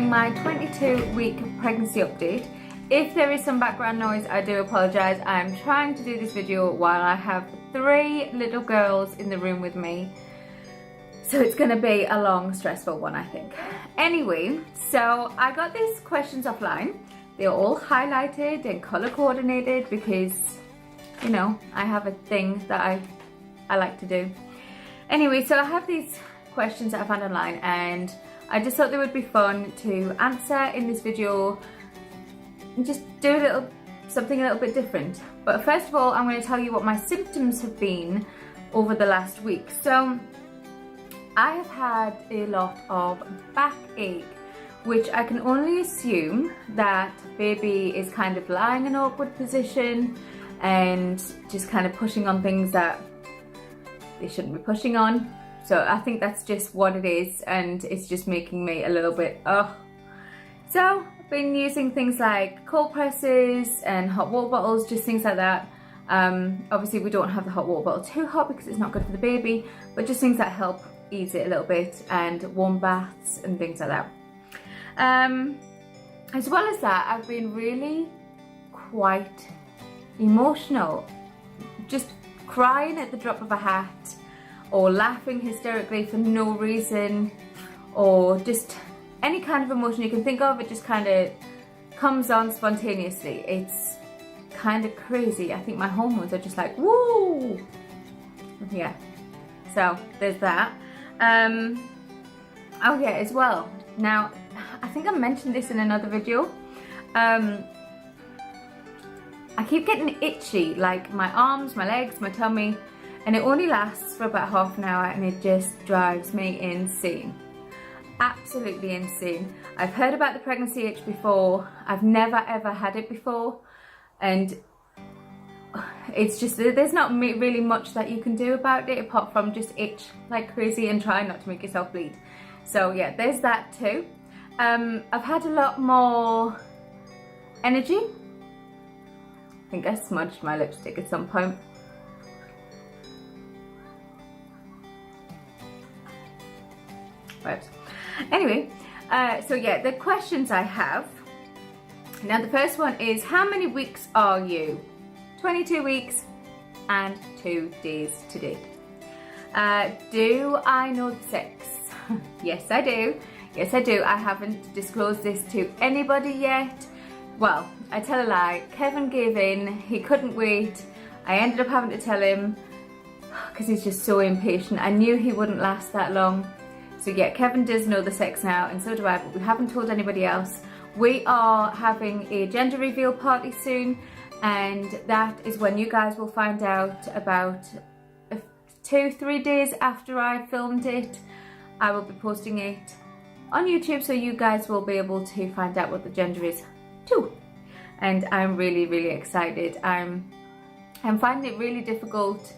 doing my 22-week pregnancy update. If there is some background noise, I do apologise. I'm trying to do this video while I have 3 little girls in the room with me. So it's going to be a long, stressful one, I think. Anyway, so I got these questions offline. They're all highlighted and colour coordinated because, you know, I have a thing that I like to do. Anyway, so I have these questions that I found online and I just thought they would be fun to answer in this video and just do something a little bit different. But first of all, I'm going to tell you what my symptoms have been over the last week. So I have had a lot of backache, which I can only assume that baby is kind of lying in an awkward position and just kind of pushing on things that they shouldn't be pushing on. So I think that's just what it is, and it's just making me a little bit So I've been using things like cold presses and hot water bottles, just things like that. Obviously we don't have the hot water bottle too hot because it's not good for the baby, but just things that help ease it a little bit, and warm baths and things like that. As well as that, I've been really quite emotional, just crying at the drop of a hat, or laughing hysterically for no reason, or just any kind of emotion you can think of. It just kind of comes on spontaneously. It's kind of crazy. I think my hormones are just like, woo! Yeah, so there's that. Oh yeah, as well, now I think I mentioned this in another video. I keep getting itchy, like my arms, my legs, my tummy, and it only lasts for about half an hour, and it just drives me insane. Absolutely insane. I've heard about the pregnancy itch before. I've never ever had it before, and it's just, there's not really much that you can do about it apart from just itch like crazy and try not to make yourself bleed. So yeah, there's that too. I've had a lot more energy. I think I smudged my lipstick at some point. Right. Anyway, so yeah, the questions I have. Now the first one is, how many weeks are you? 22 weeks and 2 days today. Do I know the sex? Yes, I do. Yes, I do. I haven't disclosed this to anybody yet. Well, I tell a lie. Kevin gave in. He couldn't wait. I ended up having to tell him because he's just so impatient. I knew he wouldn't last that long. So yeah, Kevin does know the sex now, and so do I, but we haven't told anybody else. We are having a gender reveal party soon, and that is when you guys will find out. About 2-3 days after I filmed it, I will be posting it on YouTube, so you guys will be able to find out what the gender is too. And I'm really, really excited. I'm finding it really difficult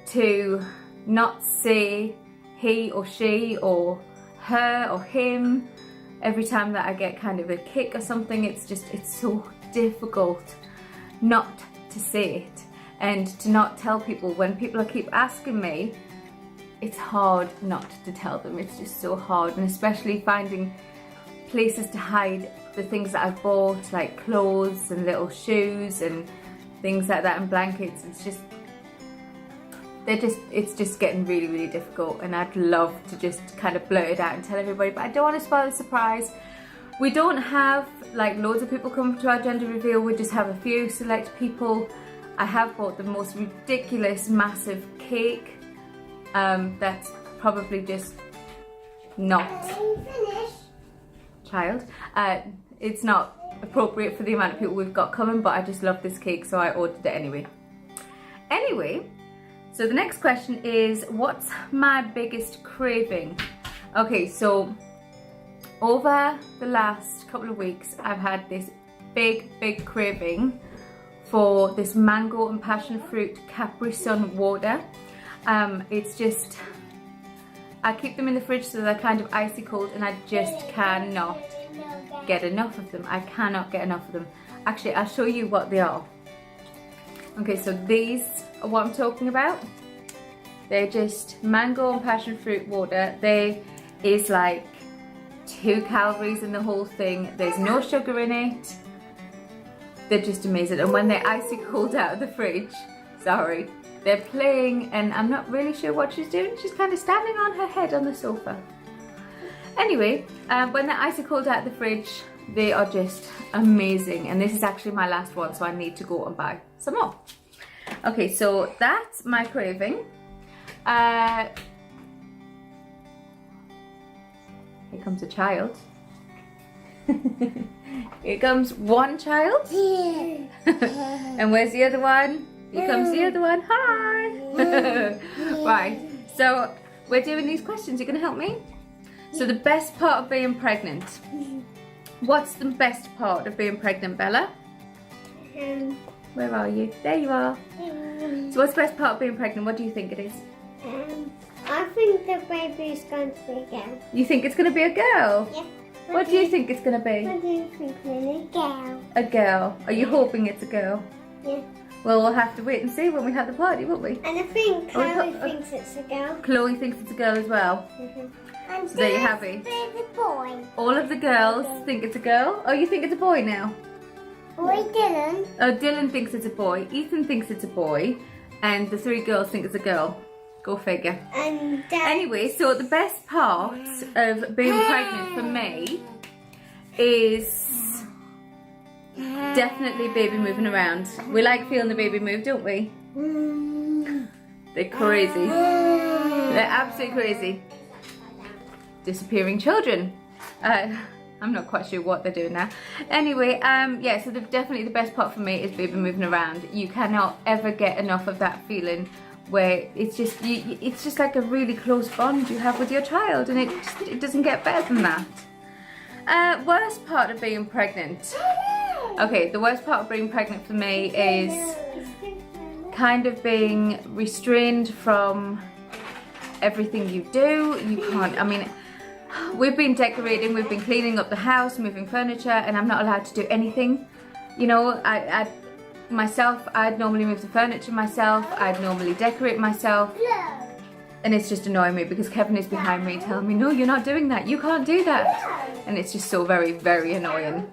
to not say he or she or her or him every time that I get kind of a kick or something. It's so difficult not to say it and to not tell people. When people keep asking me, it's hard not to tell them. It's just so hard, and especially finding places to hide the things that I've bought, like clothes and little shoes and things like that, and blankets. It's just getting really, really difficult, and I'd love to just kind of blurt it out and tell everybody, but I don't want to spoil the surprise. We don't have like loads of people come to our gender reveal. We just have a few select people. I have bought the most ridiculous massive cake. That's probably just not, child, it's not appropriate for the amount of people we've got coming, but I just love this cake, so I ordered it anyway. So the next question is, what's my biggest craving? Okay, so over the last couple of weeks, I've had this big craving for this mango and passion fruit Capri Sun water. It's just, I keep them in the fridge so they're kind of icy cold, and I just cannot get enough of them. I cannot get enough of them. Actually, I'll show you what they are. Okay, so these are what I'm talking about. They're just mango and passion fruit water. They is like 2 calories in the whole thing. There's no sugar in it. They're just amazing. And when they're icy cold out of the fridge, sorry, they're playing and I'm not really sure what she's doing. She's kind of standing on her head on the sofa. Anyway, when they're icy cold out of the fridge, they are just amazing. And this is actually my last one, so I need to go and buy some more. Okay, so that's my craving. Here comes a child. Here comes one child. And where's the other one? Here comes the other one. Hi. Right, so we're doing these questions. You're going to help me? So the best part of being pregnant. What's the best part of being pregnant, Bella? Where are you? There you are. So what's the best part of being pregnant? What do you think it is? I think the baby is going to be a girl. You think it's going to be a girl? Yeah. What do you think it's going to be? What do you think, Lily? Girl. A girl. Are you hoping it's a girl? Yeah. Well, we'll have to wait and see when we have the party, won't we? And I think Chloe thinks it's a girl. Chloe thinks it's a girl as well. And So there you have it. the boy. All of the girls think it's a girl. Oh, you think it's a boy now? Boy Dylan. Oh, Dylan thinks it's a boy. Ethan thinks it's a boy. And the 3 girls think it's a girl. Go figure. And Anyway, so the best part of being pregnant for me is definitely baby moving around. We like feeling the baby move, don't we? They're crazy. They're absolutely crazy. Disappearing children. I'm not quite sure what they're doing now. Anyway, yeah, so definitely the best part for me is baby moving around. You cannot ever get enough of that feeling where it's just like a really close bond you have with your child, and it doesn't get better than that. Worst part of being pregnant. Okay, the worst part of being pregnant for me is kind of being restrained from everything you do. You can't, I mean, we've been decorating, we've been cleaning up the house, moving furniture, and I'm not allowed to do anything. You know, I'd normally move the furniture myself, I'd normally decorate myself, and it's just annoying me because Kevin is behind me telling me, no, you're not doing that, you can't do that. And it's just so very, very annoying.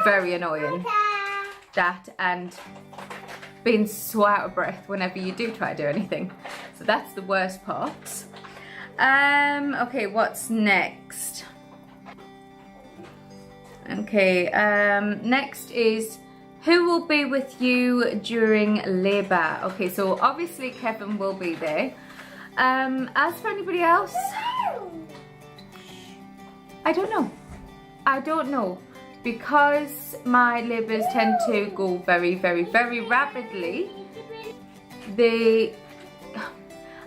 Very annoying. That and being so out of breath whenever you do try to do anything. So that's the worst part. Okay, what's next? Okay, next is who will be with you during labour? Okay, so obviously Kevin will be there. As for anybody else, I don't know. I don't know. Because my labours tend to go very, very, very rapidly,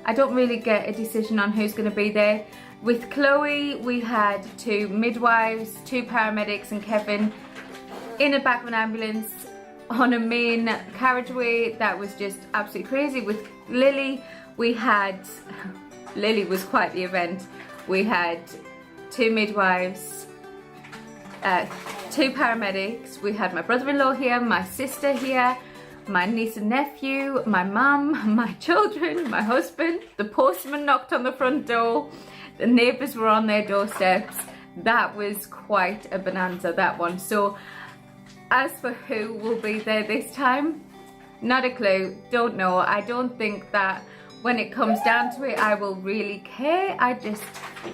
I don't really get a decision on who's going to be there. With Chloe, we had 2 midwives, 2 paramedics and Kevin in the back of an ambulance on a main carriageway. That was just absolutely crazy. With Lily, Lily was quite the event. We had 2 midwives, 2 paramedics, we had my brother-in-law here, my sister here, my niece and nephew, my mum, my children, my husband. The postman knocked on the front door, the neighbours were on their doorsteps. That was quite a bonanza, that one. So as for who will be there this time, not a clue, don't know. I don't think that when it comes down to it I will really care. I just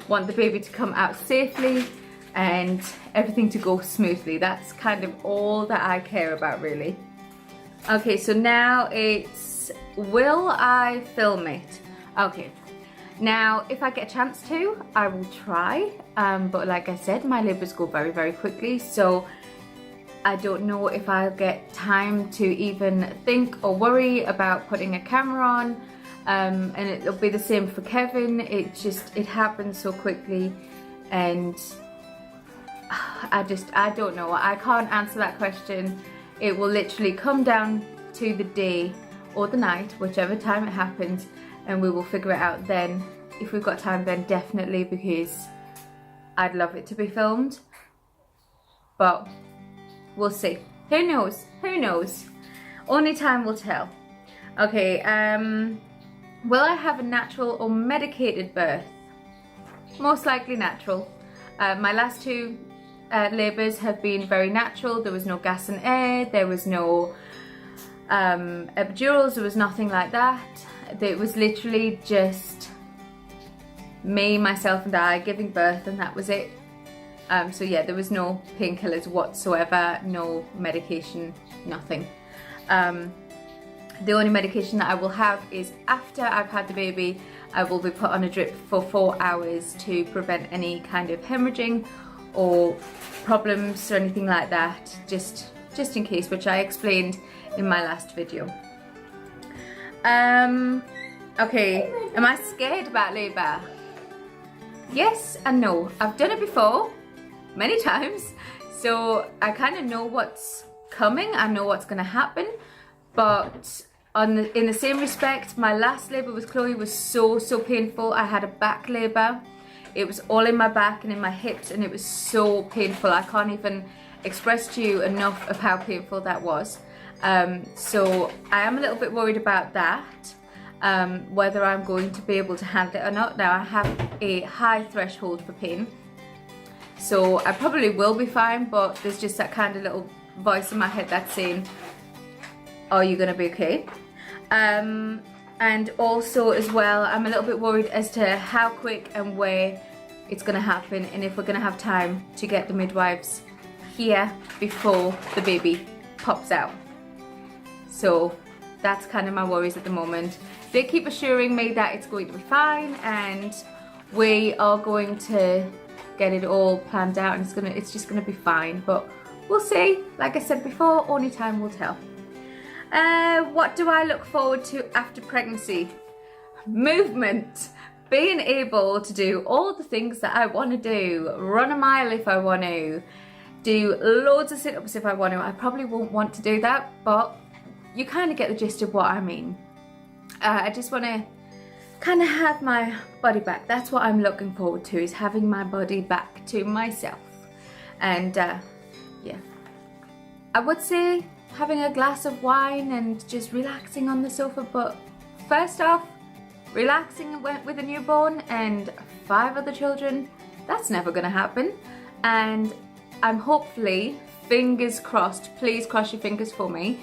want the baby to come out safely and everything to go smoothly. That's kind of all that I care about, really. Okay, so now it's, will I film it? Okay, now if I get a chance to, I will try, but like I said, my labours go very, very quickly, so I don't know if I'll get time to even think or worry about putting a camera on, and it'll be the same for Kevin. It happens so quickly, and I don't know. I can't answer that question. It will literally come down to the day or the night, whichever time it happens, and we will figure it out then. If we've got time, then definitely, because I'd love it to be filmed, but we'll see. Who knows? Who knows? Only time will tell. Okay, will I have a natural or medicated birth? Most likely natural. My last two labours have been very natural. There was no gas and air, there was no epidurals, there was nothing like that. It was literally just me, myself and I giving birth, and that was it. So yeah, there was no painkillers whatsoever, no medication, nothing. The only medication that I will have is after I've had the baby. I will be put on a drip for 4 hours to prevent any kind of hemorrhaging or problems or anything like that, just in case, which I explained in my last video. Okay, am I scared about labour? Yes and no. I've done it before many times, so I kind of know what's coming. I know what's going to happen, but in the same respect, my last labour with Chloe was so painful. I had a back labour. It was all in my back and in my hips, and it was so painful. I can't even express to you enough of how painful that was. So I am a little bit worried about that, whether I'm going to be able to handle it or not. Now I have a high threshold for pain, so I probably will be fine, but there's just that kind of little voice in my head that's saying, are you gonna be okay? And also as well, I'm a little bit worried as to how quick and where it's gonna happen, and if we're gonna have time to get the midwives here before the baby pops out. So that's kind of my worries at the moment. They keep assuring me that it's going to be fine and we are going to get it all planned out, and it's just gonna be fine, but we'll see. Like I said before, only time will tell. What do I look forward to after pregnancy? Movement. Being able to do all the things that I want to do. Run a mile if I want to. Do loads of sit-ups if I want to. I probably won't want to do that, but you kind of get the gist of what I mean. I just want to kind of have my body back. That's what I'm looking forward to, is having my body back to myself. And yeah, I would say having a glass of wine and just relaxing on the sofa, but first off, relaxing with a newborn and 5 other children, that's never gonna happen. And I'm hopefully, fingers crossed, please cross your fingers for me,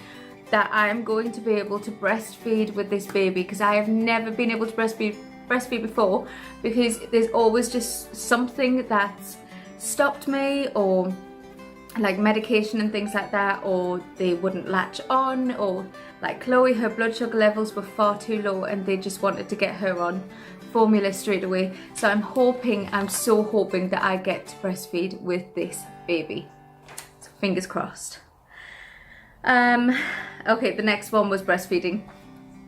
that I'm going to be able to breastfeed with this baby, because I have never been able to breastfeed before, because there's always just something that's stopped me, or like medication and things like that, or they wouldn't latch on, or like Chloe, her blood sugar levels were far too low and they just wanted to get her on formula straight away. So I'm so hoping that I get to breastfeed with this baby. So fingers crossed. Okay, the next one was breastfeeding.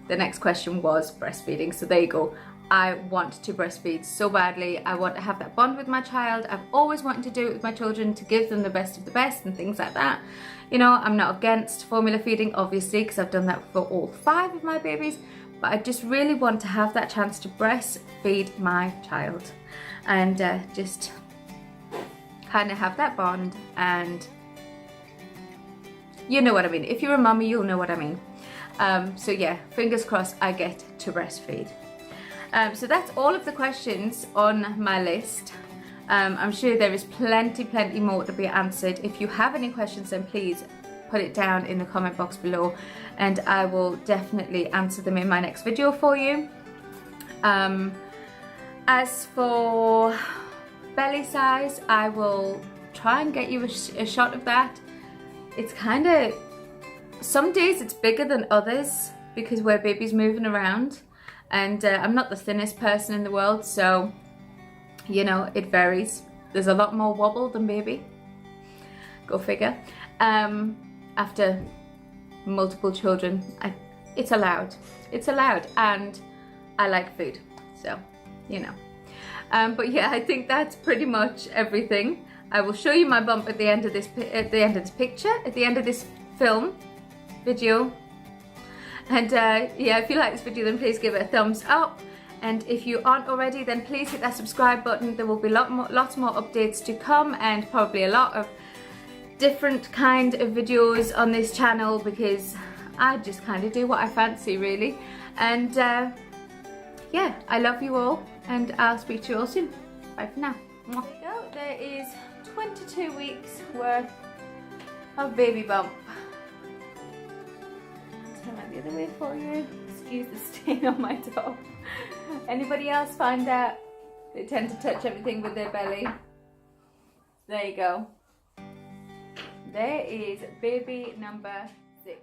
The next question was breastfeeding, so there you go. I want to breastfeed so badly. I want to have that bond with my child. I've always wanted to do it with my children, to give them the best of the best and things like that. You know, I'm not against formula feeding, obviously, because I've done that for all 5 of my babies, but I just really want to have that chance to breastfeed my child and just kind of have that bond, and you know what I mean. If you're a mummy, you'll know what I mean. So yeah, fingers crossed I get to breastfeed. So that's all of the questions on my list. I'm sure there is plenty more to be answered. If you have any questions, then please put it down in the comment box below, and I will definitely answer them in my next video for you. As for belly size, I will try and get you a shot of that. It's kind of, some days it's bigger than others because where baby's moving around. And I'm not the thinnest person in the world, so, you know, it varies. There's a lot more wobble than baby. Go figure. After multiple children, it's allowed. It's allowed, and I like food, so, you know. But yeah, I think that's pretty much everything. I will show you my bump at the end of this picture, at the end of this video. And yeah, if you like this video, then please give it a thumbs up. And if you aren't already, then please hit that subscribe button. There will be lots more updates to come, and probably a lot of different kind of videos on this channel, because I just kind of do what I fancy, really. And yeah, I love you all, and I'll speak to you all soon. Bye for now. There you go. There is 22 weeks worth of baby bump. Turn that the other way for you. Excuse the stain on my top. Anybody else find that they tend to touch everything with their belly? There you go. There is baby number 6.